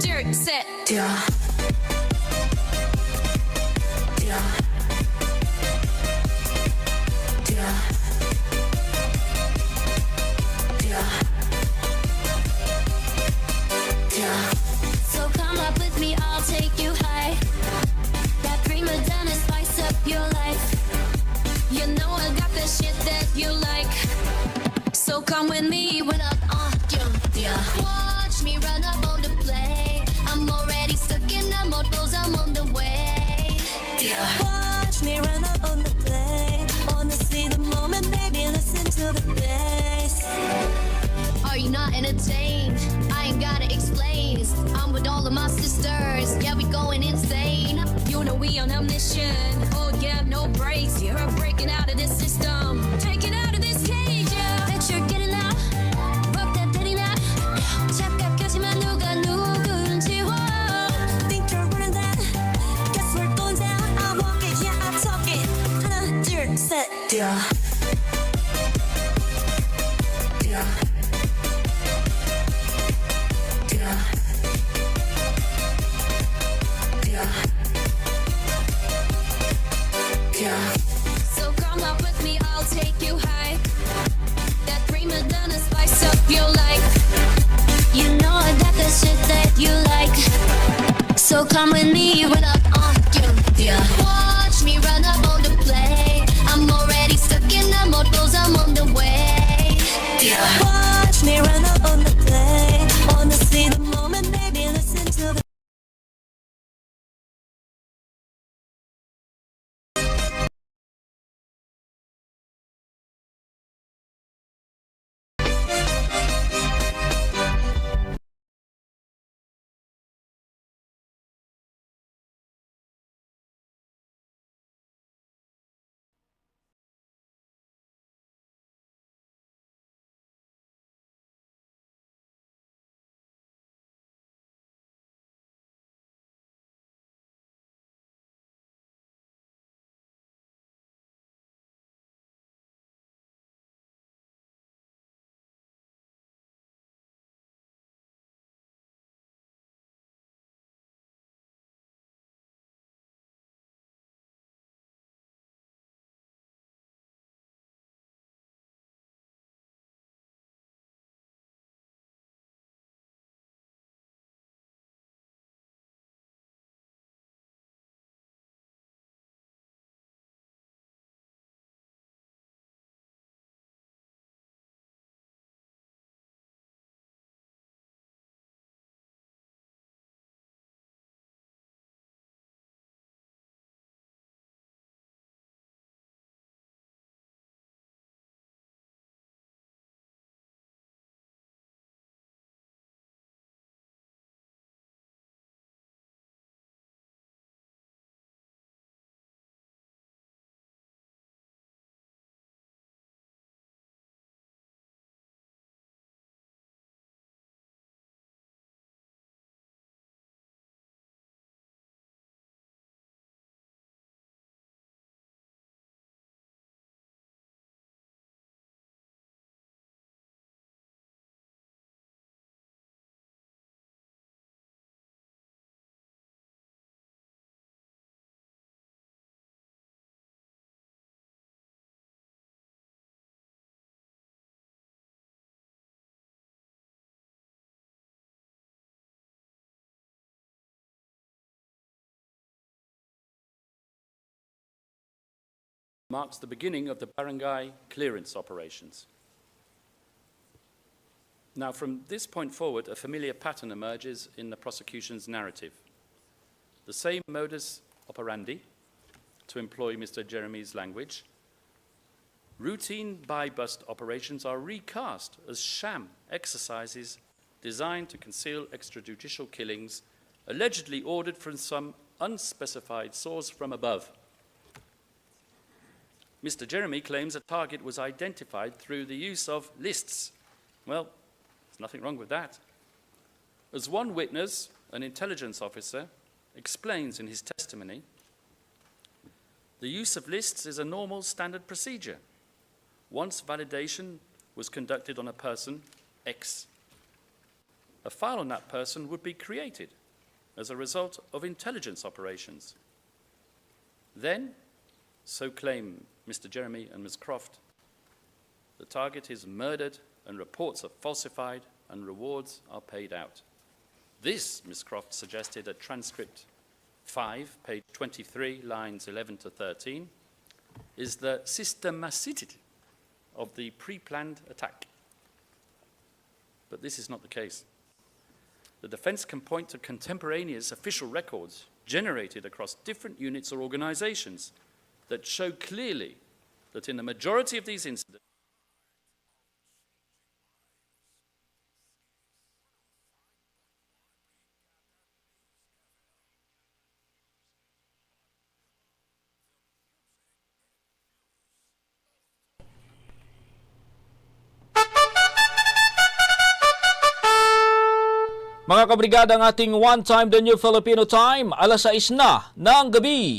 둘, 셋. So come up with me, I'll take you high. That prima donna spice up your life. You know I got the shit that you like. So come with me when I'm on you. Watch me run up on the play. I'm already stuck in the motos, I'm on the way. Watch me run up on the play. Wanna see the moment, baby, listen to the bass. Are you not entertained? I ain't gotta explain. I'm with all of my sisters, yeah, we going insane. You know we on a mission, oh yeah, no breaks. You're breaking out of this system, taking out of this cage, yeah. Bet you're getting out, rock that daddy now. 착각하지만 누가 누군지 think you're running that. Guess we're going down, I walk it, yeah, I talk it. 하나, 둘, 셋, So come up with me, I'll take you high. That prima donna spice up your life. You know I got the shit that you like. So come with me when I'm on you. Watch me run up on the play. I'm already stuck in the motos, I'm on the way. Watch me run up on the play. Wanna see the moment, baby, listen to the marks the beginning of the barangay clearance operations. Now, from this point forward, a familiar pattern emerges in the prosecution's narrative. The same modus operandi, to employ Mr. Jeremy's language, routine buy-bust operations are recast as sham exercises designed to conceal extrajudicial killings allegedly ordered from some unspecified source from above. Mr. Jeremy claims a target was identified through the use of lists. Well, there's nothing wrong with that. As one witness, an intelligence officer, explains in his testimony, the use of lists is a normal standard procedure. Once validation was conducted on a person, X, a file on that person would be created as a result of intelligence operations. Then, so claim Mr. Jeremy and Ms. Croft, the target is murdered and reports are falsified and rewards are paid out. This, Ms. Croft suggested at transcript 5, page 23, lines 11 to 13, is the systemicity of the pre-planned attack. But this is not the case. The defense can point to contemporaneous official records generated across different units or organizations that show clearly that in the majority of these incidents, mga kabrigada, ang ating One Time the New Filipino Time, alas 6 na ng gabi.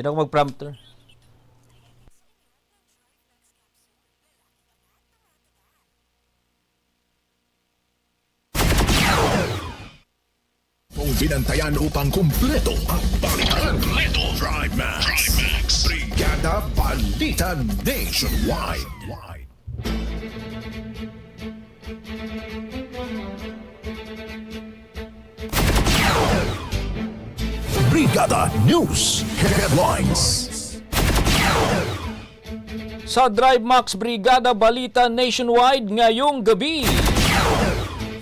Hindi na ako mag-prompter. Kung binantayan upang kumpleto ang balitan. Drive Max. Brigada Balita Nationwide. Brigada News Headlines. Sa Drive Max Brigada Balita Nationwide ngayong gabi,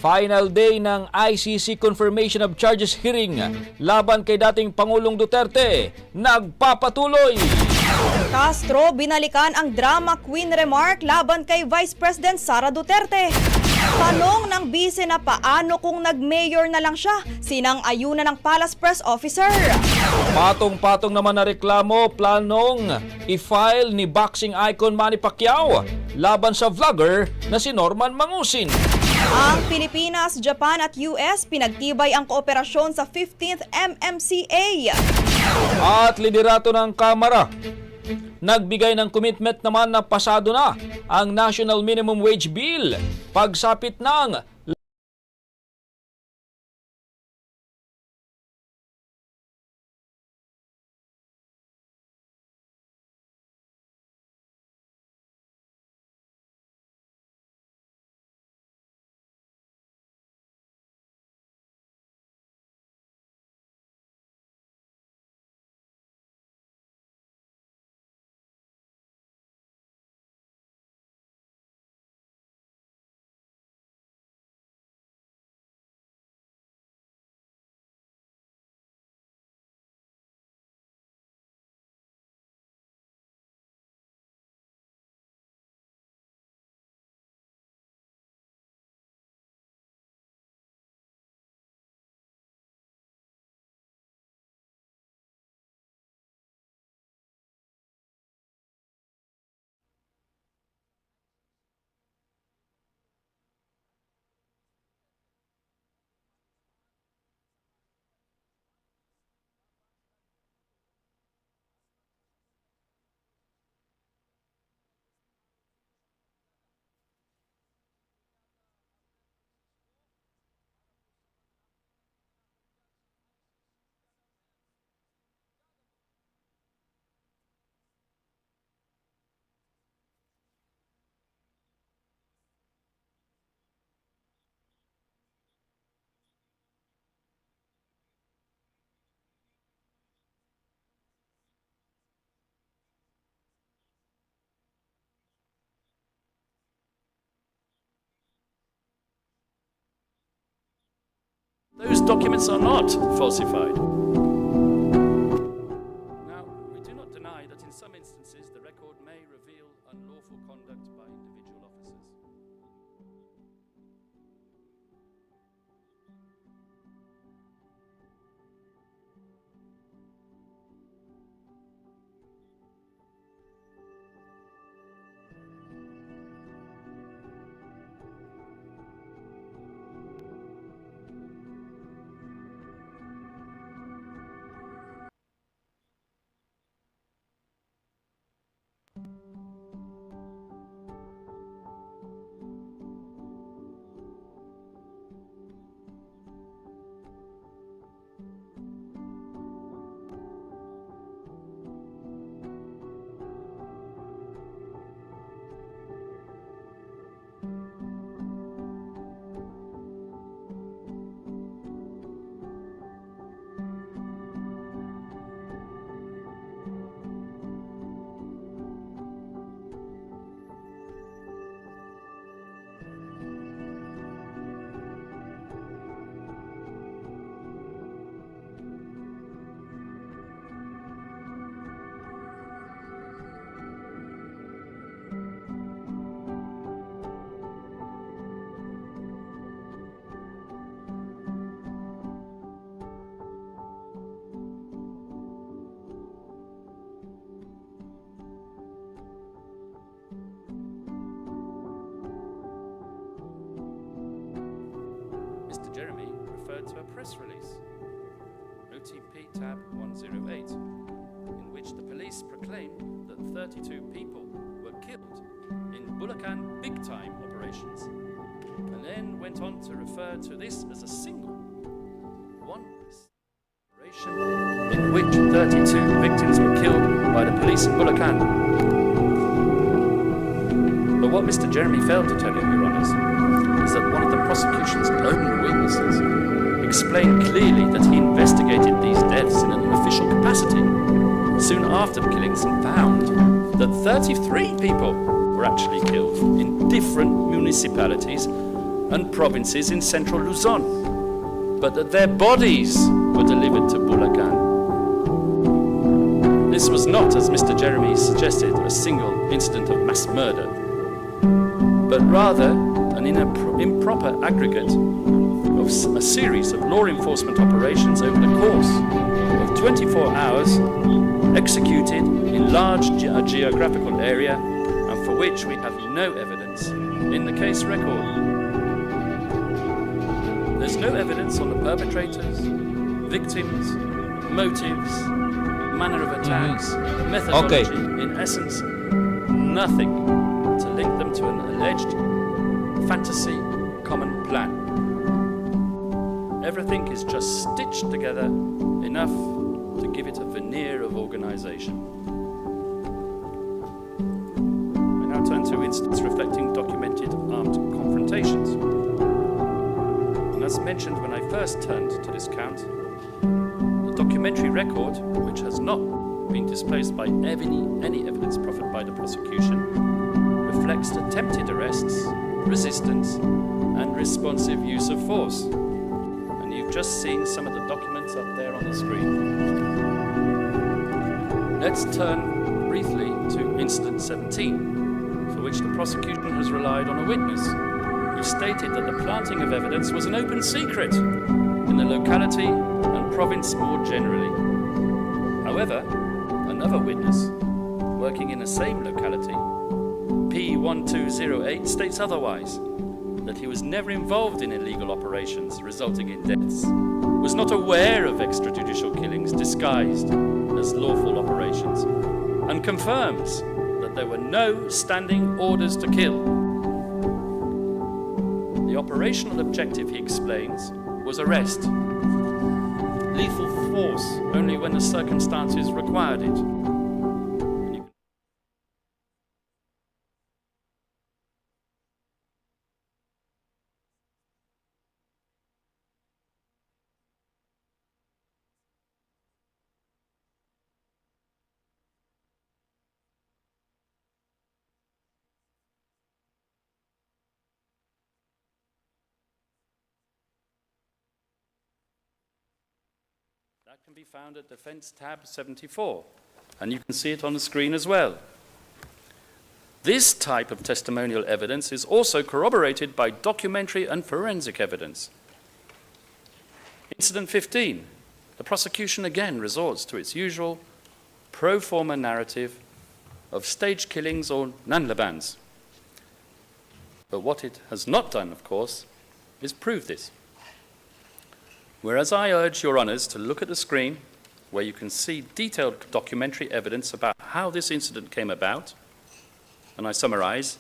final day ng ICC Confirmation of Charges hearing laban kay dating Pangulong Duterte nagpapatuloy. Castro binalikan ang drama queen remark laban kay Vice President Sara Duterte. Tanong ng bise na paano kung nag-mayor na lang siya, sinang-ayunan ng Palace Press Officer. Patong-patong naman na reklamo planong i-file ni boxing icon Manny Pacquiao laban sa vlogger na si Norman Mangusin. Ang Pilipinas, Japan at US pinagtibay ang kooperasyon sa 15th MMCA. At liderato ng Kamara, nagbigay ng commitment naman na pasado na ang National Minimum Wage Bill pagsapit ng those documents are not falsified. Now, we do not deny that in some instances the record may reveal unlawful conduct by individual officers. to a press release, OTP tab 108, in which the police proclaimed that 32 people were killed in Bulacan big-time operations, and then went on to refer to this as a single one operation in which 32 victims were killed by the police in Bulacan. But what Mr. Jeremy failed to tell you, Your Honours, is that one of the prosecution's own witnesses explained clearly that he investigated these deaths in an official capacity soon after the killings and found that 33 people were actually killed in different municipalities and provinces in central Luzon, but that their bodies were delivered to Bulacan. This was not, as Mr. Jeremy suggested, a single incident of mass murder, but rather an improper aggregate of a series of law enforcement operations over the course of 24 hours, executed in large geographical area, and for which we have no evidence in the case record. There's no evidence on the perpetrators, victims, motives, manner of attacks, methodology, in essence, nothing to link them to an alleged fantasy common plan. Everything is just stitched together enough to give it a veneer of organization. I now turn to incidents reflecting documented armed confrontations. And as mentioned when I first turned to this count, the documentary record, which has not been displaced by any evidence proffered by the prosecution, reflects attempted arrests, resistance, and responsive use of force. And you've just seen some of the documents up there on the screen. Let's turn briefly to Incident 17, for which the prosecution has relied on a witness who stated that the planting of evidence was an open secret in the locality and province more generally. However, another witness, working in the same locality, P1208, states otherwise, that he was never involved in illegal operations resulting in deaths, was not aware of extrajudicial killings disguised as lawful operations, and confirms that there were no standing orders to kill. The operational objective, he explains, was arrest. Lethal force only when the circumstances required it. That can be found at Defense tab 74, and you can see it on the screen as well. This type of testimonial evidence is also corroborated by documentary and forensic evidence. Incident 15, the prosecution again resorts to its usual pro forma narrative of stage killings or nanlabans. But what it has not done, of course, is prove this. Whereas I urge Your Honours to look at the screen, where you can see detailed documentary evidence about how this incident came about, and I summarise: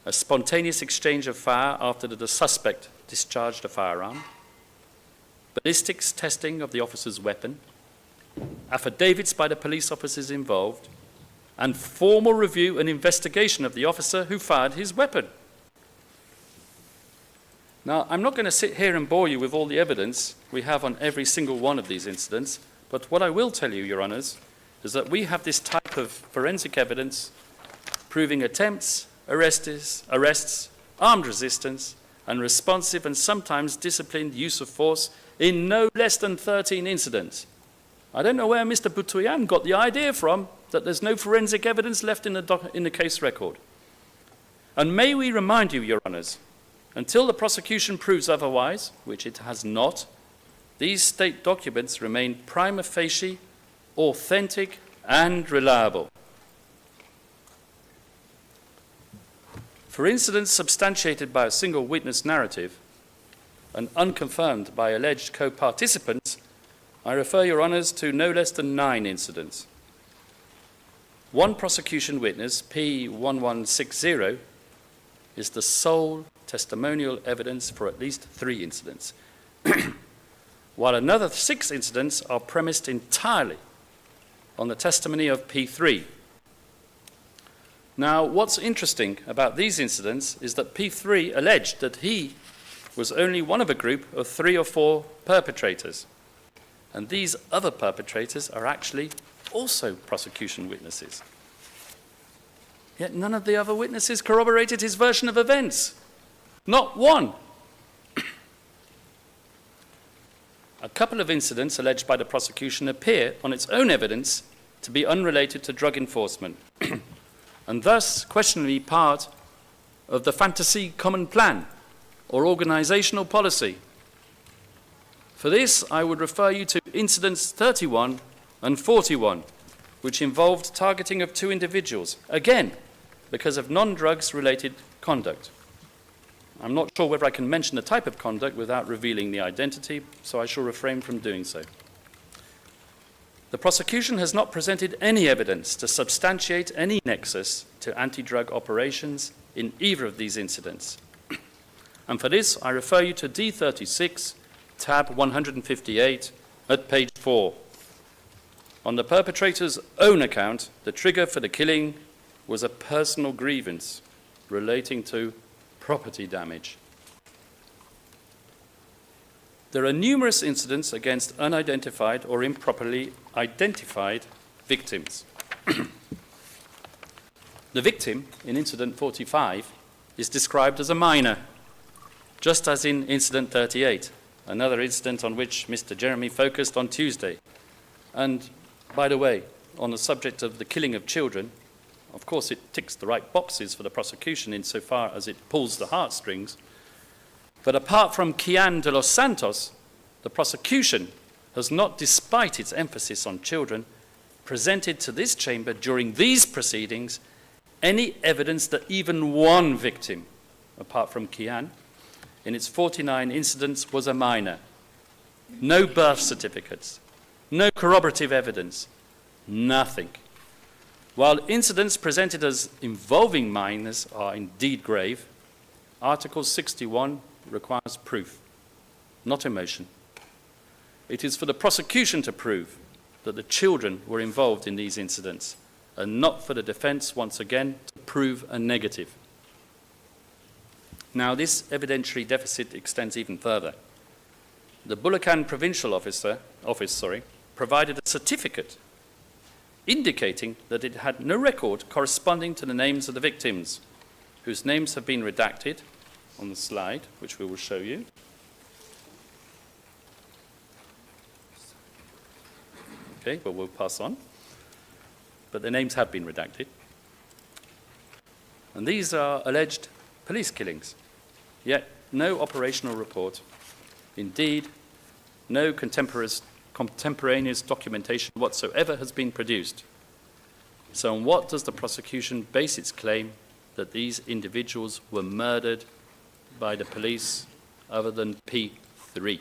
a spontaneous exchange of fire after the suspect discharged a firearm, ballistics testing of the officer's weapon, affidavits by the police officers involved, and formal review and investigation of the officer who fired his weapon. Now, I'm not going to sit here and bore you with all the evidence we have on every single one of these incidents, but what I will tell you, Your Honours, is that we have this type of forensic evidence proving attempts, arrests, armed resistance, and responsive and sometimes disciplined use of force in no less than 13 incidents. I don't know where Mr. Butuyan got the idea from that there's no forensic evidence left in the case record. And may we remind you, Your Honours, until the prosecution proves otherwise, which it has not, these state documents remain prima facie, authentic, and reliable. For incidents substantiated by a single witness narrative, and unconfirmed by alleged co-participants, I refer Your Honours to no less than 9 incidents. One prosecution witness, P1160, is the sole testimonial evidence for at least 3 incidents, while another 6 incidents are premised entirely on the testimony of P3. Now, what's interesting about these incidents is that P3 alleged that he was only one of a group of 3 or 4 perpetrators, and these other perpetrators are actually also prosecution witnesses. Yet none of the other witnesses corroborated his version of events. Not one. A couple of incidents alleged by the prosecution appear on its own evidence to be unrelated to drug enforcement, and thus questionably part of the fantasy common plan or organizational policy. For this, I would refer you to incidents 31 and 41, which involved targeting of 2 individuals, again, because of non-drugs related conduct. I'm not sure whether I can mention the type of conduct without revealing the identity, so I shall refrain from doing so. The prosecution has not presented any evidence to substantiate any nexus to anti-drug operations in either of these incidents. And for this, I refer you to D36, tab 158, at page 4. On the perpetrator's own account, the trigger for the killing was a personal grievance relating to property damage. There are numerous incidents against unidentified or improperly identified victims. The victim in incident 45 is described as a minor, just as in incident 38, another incident on which Mr. Jeremy focused on Tuesday. And, by the way, on the subject of the killing of children, of course it ticks the right boxes for the prosecution insofar as it pulls the heartstrings. But apart from Kian de los Santos, the prosecution has not, despite its emphasis on children, presented to this chamber during these proceedings any evidence that even one victim, apart from Kian, in its 49 incidents was a minor. No birth certificates, no corroborative evidence, nothing. While incidents presented as involving minors are indeed grave, Article 61 requires proof, not emotion. It is for the prosecution to prove that the children were involved in these incidents, and not for the defense, once again, to prove a negative. Now, this evidentiary deficit extends even further. The Bulacan Provincial Office provided a certificate indicating that it had no record corresponding to the names of the victims, whose names have been redacted on the slide, which we will show you. Okay, but we'll pass on. But their names have been redacted. And these are alleged police killings, yet no operational report. Indeed, no contemporaneous documentation whatsoever has been produced. So on what does the prosecution base its claim that these individuals were murdered by the police other than P3?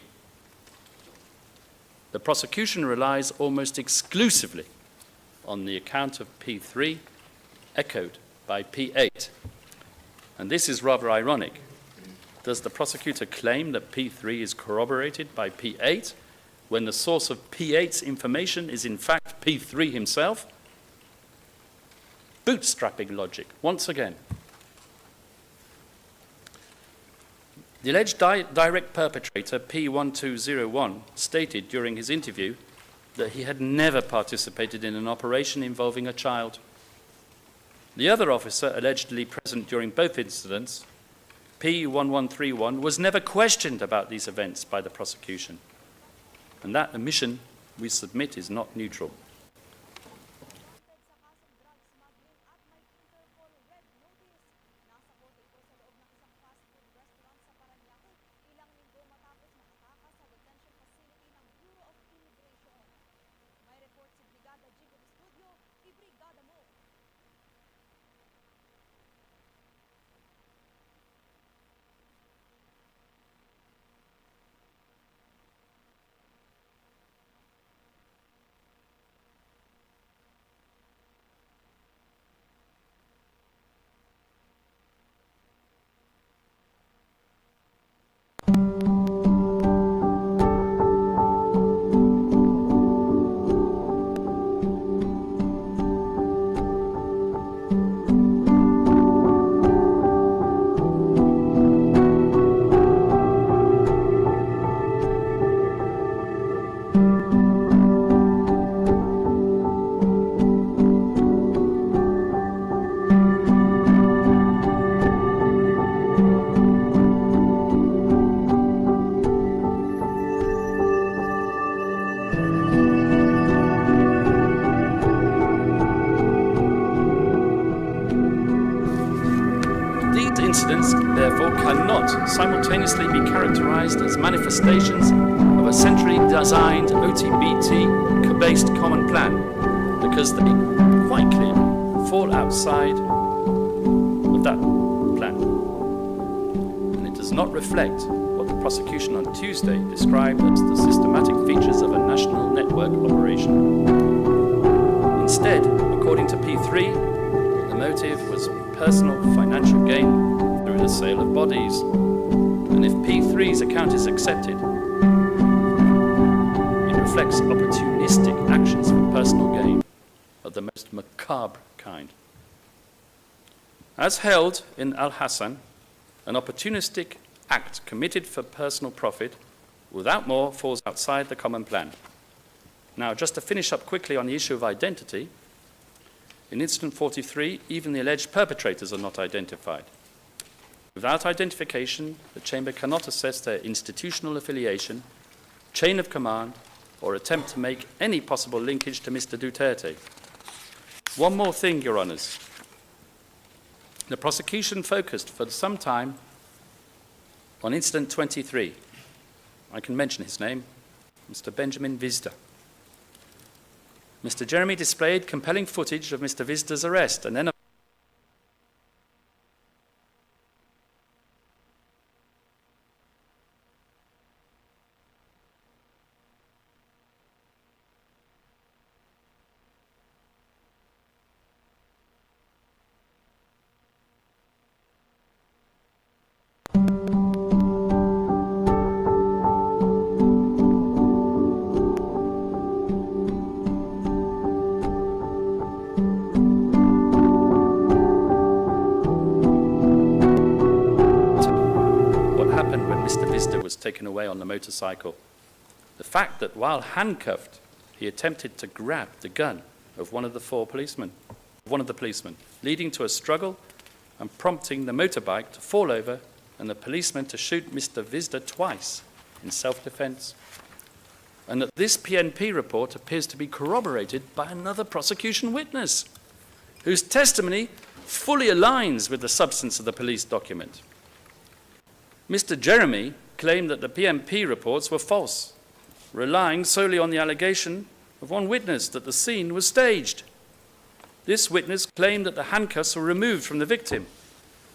The prosecution relies almost exclusively on the account of P3 echoed by P8. And this is rather ironic. Does the prosecutor claim that P3 is corroborated by P8 when the source of P8's information is in fact P3 himself? Bootstrapping logic, once again. The alleged direct perpetrator, P1201, stated during his interview that he had never participated in an operation involving a child. The other officer allegedly present during both incidents, P1131, was never questioned about these events by the prosecution. And that omission, we submit, is not neutral. incidents, therefore, cannot simultaneously be characterized as manifestations of a centrally designed OTBT-based common plan, because they quite clearly fall outside of that plan. And it does not reflect what the prosecution on Tuesday described as the systematic features of a national network operation. Instead, according to P3, the motive was personal financial gain through the sale of bodies. And if P3's account is accepted, it reflects opportunistic actions for personal gain of the most macabre kind. As held in Al-Hassan, an opportunistic act committed for personal profit without more falls outside the common plan. Now, just to finish up quickly on the issue of identity, in Incident 43, even the alleged perpetrators are not identified. Without identification, the Chamber cannot assess their institutional affiliation, chain of command, or attempt to make any possible linkage to Mr. Duterte. One more thing, Your Honours. The prosecution focused for some time on Incident 23. I can mention his name, Mr. Benjamin Vizda. Mr. Jeremy displayed compelling footage of Mr. Vizda's arrest and then taken away on the motorcycle. The fact that while handcuffed, he attempted to grab the gun of one of the policemen, leading to a struggle and prompting the motorbike to fall over and the policeman to shoot Mr. Vizda twice in self-defense. And that this PNP report appears to be corroborated by another prosecution witness, whose testimony fully aligns with the substance of the police document. Mr. Jeremy claimed that the PNP reports were false, relying solely on the allegation of one witness that the scene was staged. This witness claimed that the handcuffs were removed from the victim,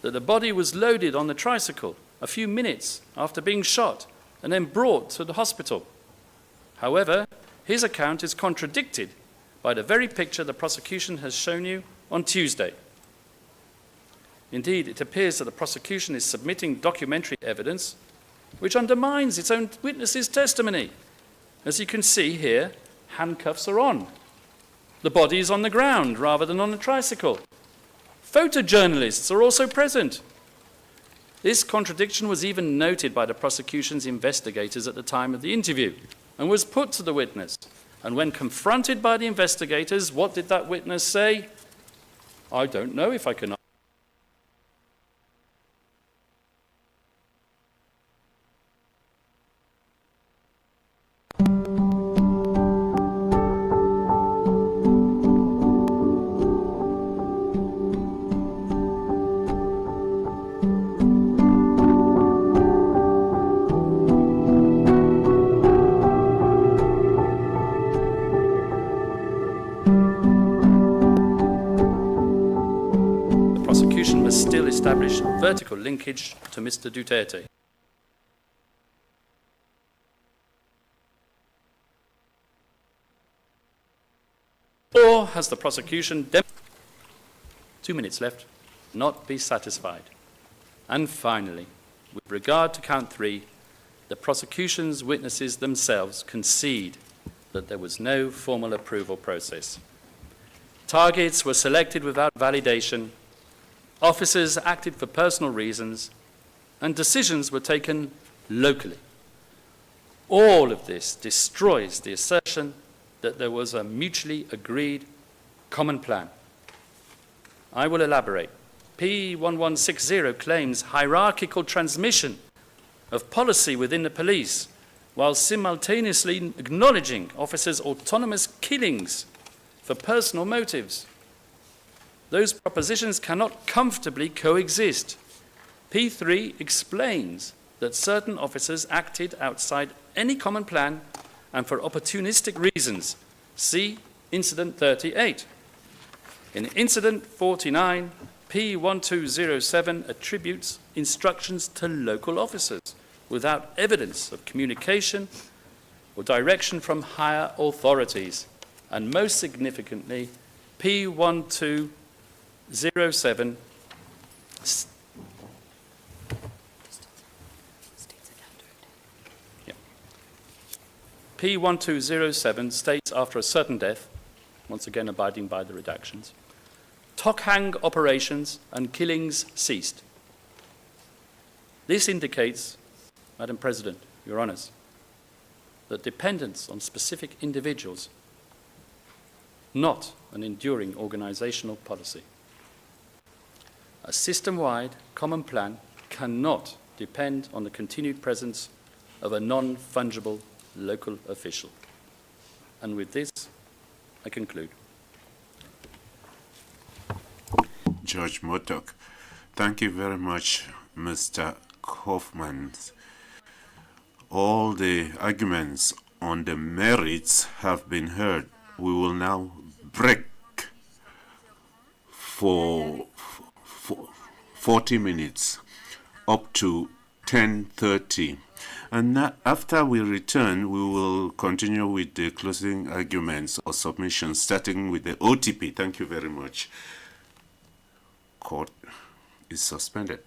that the body was loaded on the tricycle a few minutes after being shot and then brought to the hospital. However, his account is contradicted by the very picture the prosecution has shown you on Tuesday. Indeed, it appears that the prosecution is submitting documentary evidence which undermines its own witness's testimony. As you can see here, handcuffs are on. The body is on the ground rather than on a tricycle. Photojournalists are also present. This contradiction was even noted by the prosecution's investigators at the time of the interview and was put to the witness. And when confronted by the investigators, what did that witness say? I don't know if I can. Must still establish vertical linkage to Mr. Duterte. Or has the prosecution 2 minutes left, not be satisfied? And finally, with regard to count 3, the prosecution's witnesses themselves concede that there was no formal approval process. Targets were selected without validation. Officers acted for personal reasons, and decisions were taken locally. All of this destroys the assertion that there was a mutually agreed common plan. I will elaborate. P1160 claims hierarchical transmission of policy within the police, while simultaneously acknowledging officers' autonomous killings for personal motives. Those propositions cannot comfortably coexist. P3 explains that certain officers acted outside any common plan and for opportunistic reasons. See Incident 38. In Incident 49, P1207 attributes instructions to local officers without evidence of communication or direction from higher authorities. And most significantly, P1207 P1207 states after a certain death, once again abiding by the redactions, Tokhang operations and killings ceased. This indicates, Madam President, Your Honours, that dependence on specific individuals, not an enduring organisational policy. A system-wide common plan cannot depend on the continued presence of a non-fungible local official. And with this, I conclude. Judge Motok, thank you very much, Mr. Kaufman. All the arguments on the merits have been heard. We will now break for 40 minutes up to 10:30. And after we return, we will continue with the closing arguments or submissions, starting with the OTP. Thank you very much. Court is suspended.